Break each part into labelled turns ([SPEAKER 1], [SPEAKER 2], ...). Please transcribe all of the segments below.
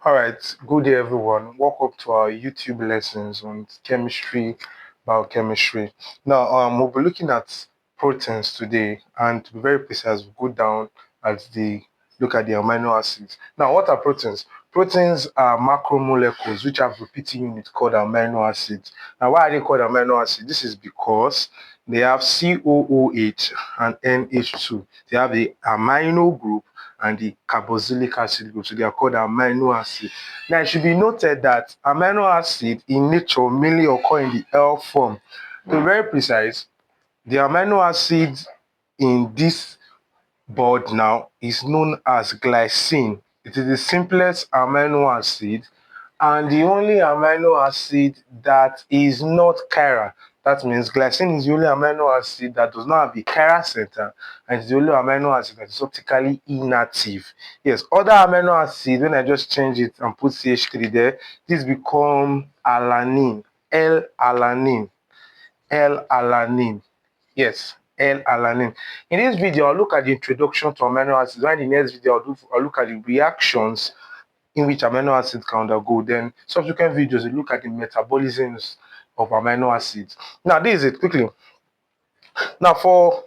[SPEAKER 1] All right, good day everyone. Welcome to our YouTube lessons on chemistry, biochemistry. Now, we'll be looking at proteins today, and to be very precise, we'll go down at the look at the amino acids. Now, what are proteins? Proteins are macromolecules which have repeating unit called amino acids. Now, why are they called amino acids? This is because they have COOH and NH2. They have the amino group and the carboxylic acid group. So they are called amino acid. Now it should be noted that amino acid in nature mainly occur in the L form. To be very precise, the amino acid in this board now is known as glycine. It is the simplest amino acid and the only amino acid that is not chiral. That means glycine is the only amino acid that does not have the chiral center, and it's the only amino acid that is optically inactive. Yes, other amino acids, when I just change it and put CH3 there, this become alanine, L-alanine, L-alanine. Yes, L-alanine. In this video, I'll look at the introduction to amino acids. While in the next video, I'll look at the reactions in which amino acids can undergo. Then subsequent videos, we look at the metabolisms of amino acids. Now, this is it quickly. Now, for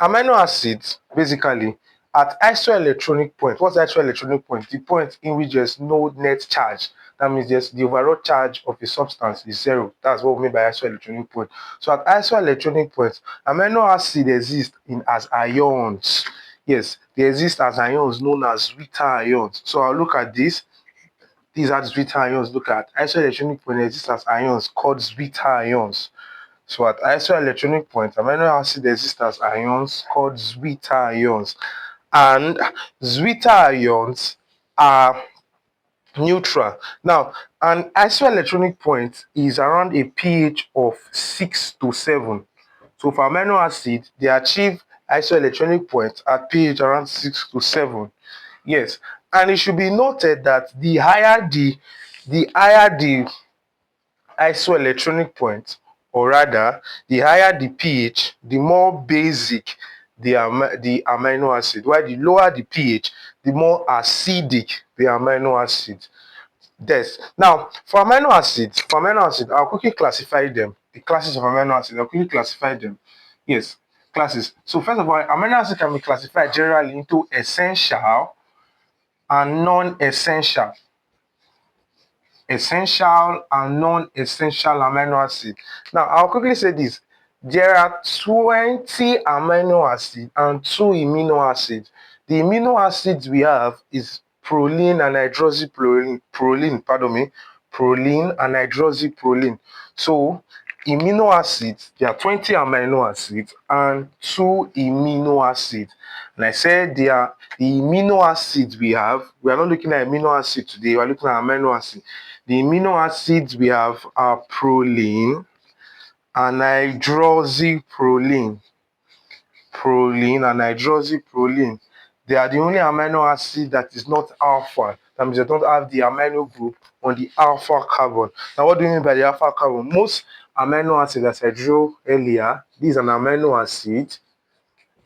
[SPEAKER 1] amino acids, basically, at isoelectronic point, what's the isoelectronic point? The point in which there's no net charge. That means there's the overall charge of a substance is zero. That's what we mean by isoelectronic point. So at isoelectronic point, amino acid exists as ions. Yes, they exist as ions known as zeta ions. So I'll look at this. These are the zeta ions. Look at isoelectronic point exists as ions called zeta ions. So at isoelectronic point, amino acid exists as ions called zeta ions. And zeta ions are neutral. Now, an isoelectronic point is around a pH of 6 to 7. So for amino acid, they achieve isoelectronic point at pH around 6 to 7. Yes, and it should be noted that the higher the isoelectronic point, or rather the higher the pH, the more basic the amino acid, while the lower the pH, the more acidic the amino acid. Yes. Now, for amino acids, I'll quickly classify them. The classes of amino acids, I'll quickly classify them. Yes, classes. So first of all, amino acid can be classified generally into essential and non-essential. Essential and non-essential amino acid. Now, I'll quickly say this. There are 20 amino acids and 2 amino acids. The amino acids we have is proline and hydroxyproline, proline and hydroxyproline. So, amino acids, there are 20 amino acids and 2 amino acids. And I said they are the amino acids we have. We are not looking at amino acid today, we are looking at amino acid. The amino acids we have are proline and hydroxyproline. Proline and hydroxyproline. They are the only amino acid that is not alpha. That means they don't have the amino group on the alpha carbon. Now, what do you mean by the alpha carbon? Most amino acids, as I drew earlier, this is an amino acid.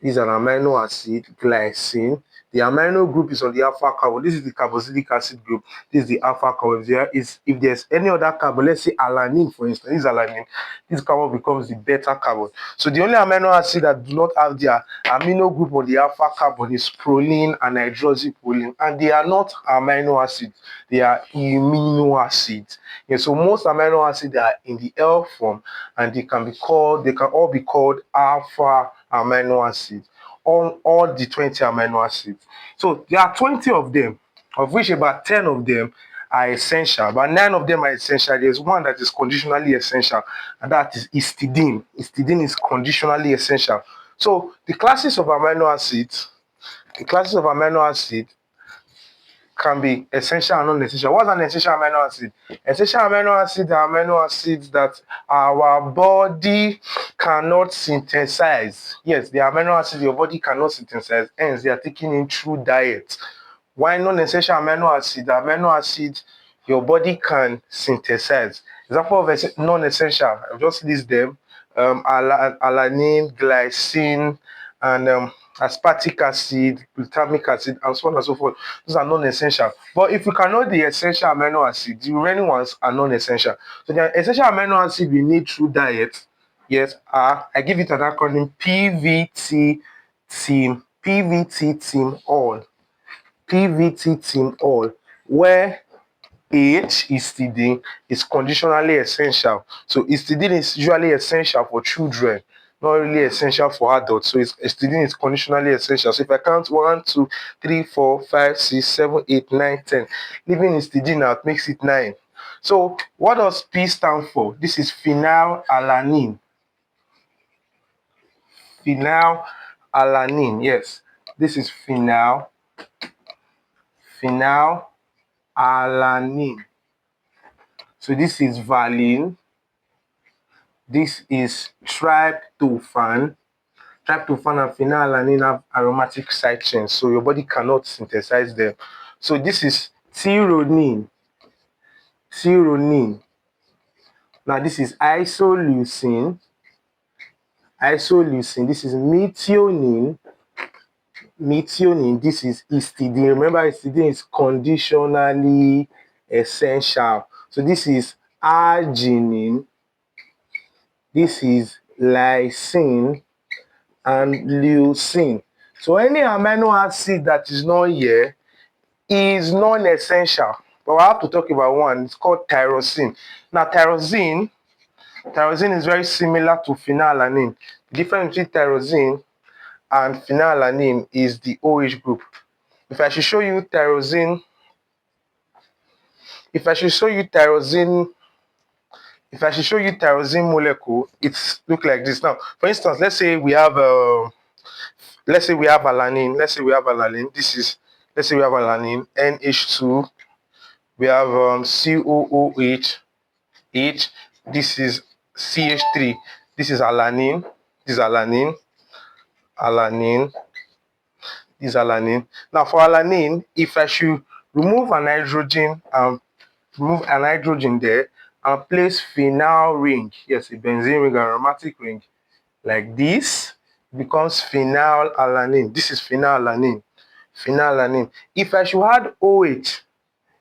[SPEAKER 1] This is an amino acid, glycine. The amino group is on the alpha carbon. This is the carboxylic acid group. This is the alpha carbon. If there's any other carbon, let's say alanine, for instance, this is alanine, this carbon becomes the beta carbon. So the only amino acid that do not have their amino group on the alpha carbon is proline and hydroxyproline. And they are not amino acids, they are amino acids. Yeah, so most amino acids are in the L form, and they can all be called alpha amino acids, all the 20 amino acids. So there are 20 of them, of which about 10 of them are essential, but 9 of them are essential. There's one that is conditionally essential, and that is histidine. Histidine is conditionally essential. So the classes of amino acids can be essential and non-essential. What's an essential amino acid? Essential amino acids are amino acids that our body cannot synthesize. Yes, the amino acids your body cannot synthesize, hence they are taken in through diet. Why non-essential amino acids your body can synthesize? Example of non-essential, I'll just list them: alanine, glycine, and aspartic acid, glutamic acid, and so on and so forth. Those are non-essential. But if we can know the essential amino acid, the remaining ones are non-essential. So the essential amino acid we need through diet, yes, are, I give it an acronym, PVT team all. PVT team all, where H, histidine, is conditionally essential. So histidine is usually essential for children, not really essential for adults. So histidine is conditionally essential. So if I count 1, 2, 3, 4, 5, 6, 7, 8, 9, 10, leaving histidine out makes it 9. So what does P stand for? This is phenylalanine. Phenylalanine, yes. This is phenylalanine. So this is valine. This is tryptophan. Tryptophan and phenylalanine have aromatic side chains, so your body cannot synthesize them. So this is tyronine. Tyronine. Now this is isoleucine. Isoleucine. This is methionine. Methionine. This is histidine. Remember, histidine is conditionally essential. So this is arginine. This is lysine and leucine. So any amino acid that is not here is non-essential. But we have to talk about one. It's called tyrosine. Now, tyrosine is very similar to phenylalanine. The difference between tyrosine and phenylalanine is the OH group. If I should show you tyrosine, if I should show you tyrosine molecule, it's look like this. Now, for instance, let's say we have alanine. This is, let's say we have alanine, NH2. We have COOH. This is CH3. This is alanine. This is alanine. This is alanine. Now for alanine, if I should remove an hydrogen there and place phenyl ring, yes, a benzene ring, an aromatic ring, like this, becomes phenylalanine. This is phenylalanine. If I should add OH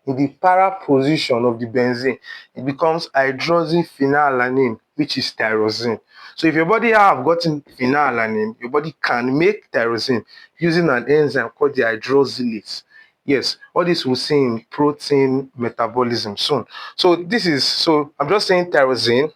[SPEAKER 1] in the para position of the benzene, it becomes hydroxyphenylalanine, which is tyrosine. So if your body have gotten phenylalanine, your body can make tyrosine using an enzyme called the hydroxylase. Yes, all this we'll see in protein metabolism soon. So I'm just saying tyrosine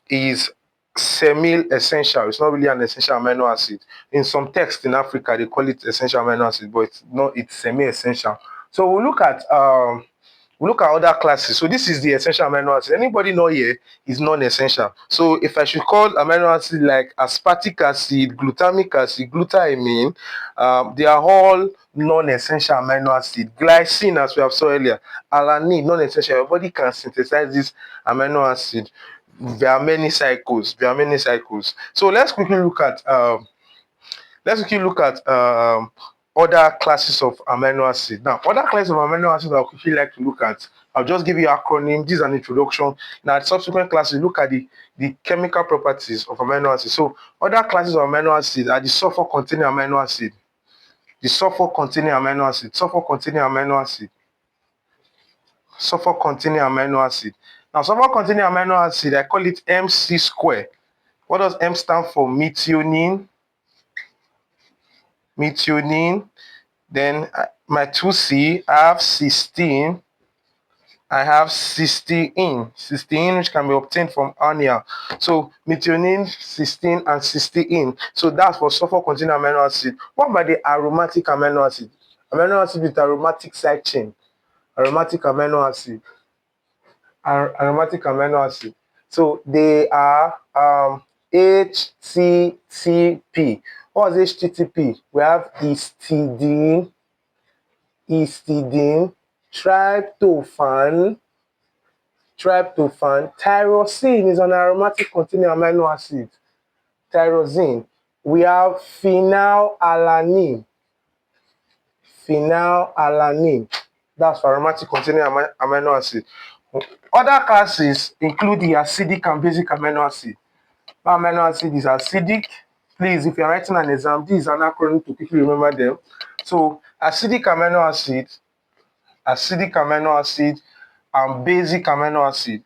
[SPEAKER 1] is semi-essential. It's not really an essential amino acid. In some texts in Africa, they call it essential amino acid, but it's semi-essential. So we look at other classes. So this is the essential amino acid. Anybody know here is non-essential. So if I should call amino acid like aspartic acid, glutamic acid, glutamine, they are all non-essential amino acid. Glycine, as we have saw earlier, alanine, non-essential. Your body can synthesize this amino acid via many cycles. So let's quickly look at other classes of amino acid. Now, other classes of amino acid I would quickly like to look at. I'll just give you an acronym. This is an introduction. Now, subsequent classes, look at the chemical properties of amino acid. So, other classes of amino acid are the sulfur-containing amino acid. Sulfur-containing amino acid. Now, sulfur-containing amino acid, I call it MC square. What does M stand for? Methionine. Then my 2C, I have cysteine. Cysteine, which can be obtained from ania. So methionine, cysteine, and cysteine. So that's for sulfur-containing amino acid. What about the aromatic amino acid? Amino acid with aromatic side chain. Aromatic amino acid. So they are HTTP. What is HTTP? We have histidine, tryptophan. Tyrosine is an aromatic containing amino acid. Tyrosine. We have phenylalanine. That's for aromatic containing amino acid. Other classes include the acidic and basic amino acid. Amino acid is acidic, Please, if you're writing an exam, this is an acronym to quickly remember them. So acidic amino acid, and basic amino acid.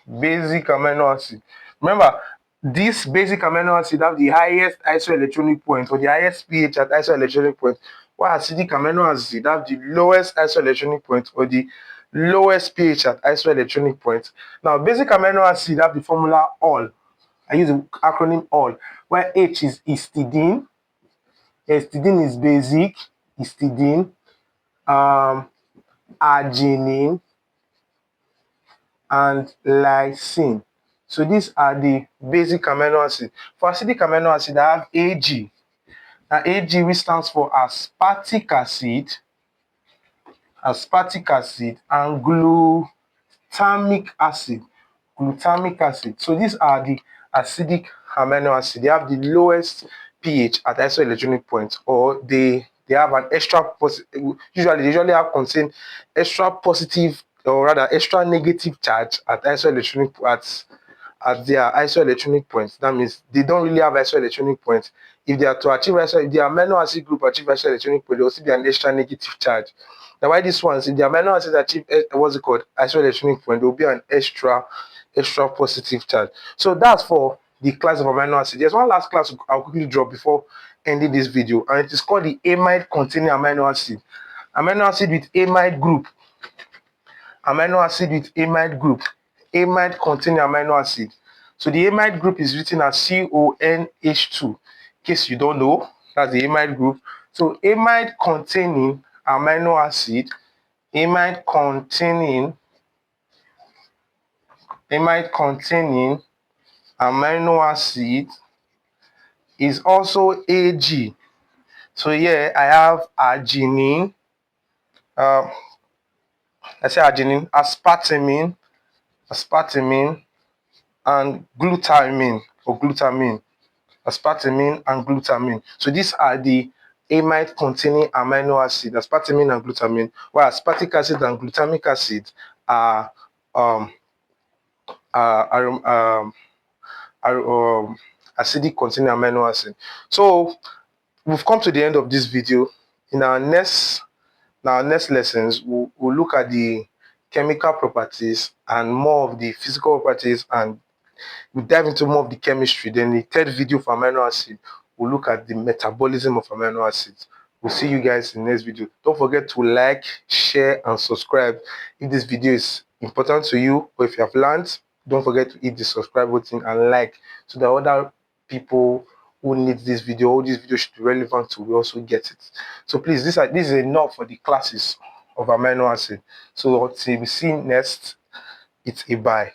[SPEAKER 1] Basic amino acid. Remember, this basic amino acid have the highest isoelectronic point or the highest pH at isoelectronic point, while acidic amino acid have the lowest isoelectronic point or the lowest pH at isoelectronic point. Now, basic amino acid have the formula all. I use the acronym all, where H is histidine. Histidine is basic, histidine, arginine, and lysine. So these are the basic amino acid. For acidic amino acid, I have Ag. Now Ag, which stands for aspartic acid, and glutamic acid. Glutamic acid. So these are the acidic amino acid. They have the lowest pH at isoelectronic point, or they have an extra usually they usually have contain extra positive, or rather extra negative charge at isoelectronic at their isoelectronic point. That means they don't really have isoelectronic point. If they are to achieve if the amino acid group achieve isoelectronic point, there will still be an extra negative charge. Now, why this ones, if the amino acids achieve what's it called, isoelectronic point, there will be an extra positive charge. So that's for the class of amino acid. There's one last class I'll quickly drop before ending this video, and it is called the amide containing amino acid. Amino acid with amide group. Amino acid with amide group. Amide containing amino acid. So the amide group is written as CONH2. In case you don't know, that's the amide group. So amide containing amino acid, amide containing amino acid is also Ag. So here I have arginine, I say arginine, aspartame, and glutamine or glutamine. Aspartame and glutamine. So these are the amide containing amino acid, aspartame and glutamine, while aspartic acid and glutamic acid are um are, acidic containing amino acid. So we've come to the end of this video. In our next lessons, we'll look at the chemical properties and more of the physical properties, and we dive into more of the chemistry. Then the third video for amino acid, we'll look at the metabolism of amino acids. We'll see you guys in the next video. Don't forget to like, share, and subscribe if this video is important to you, or if you have learned, don't forget to hit the subscribe button and like, so that other people who need this video, or this video should be relevant to, will also get it. So please, this is enough for the classes of amino acid. So until we see next, it's a bye.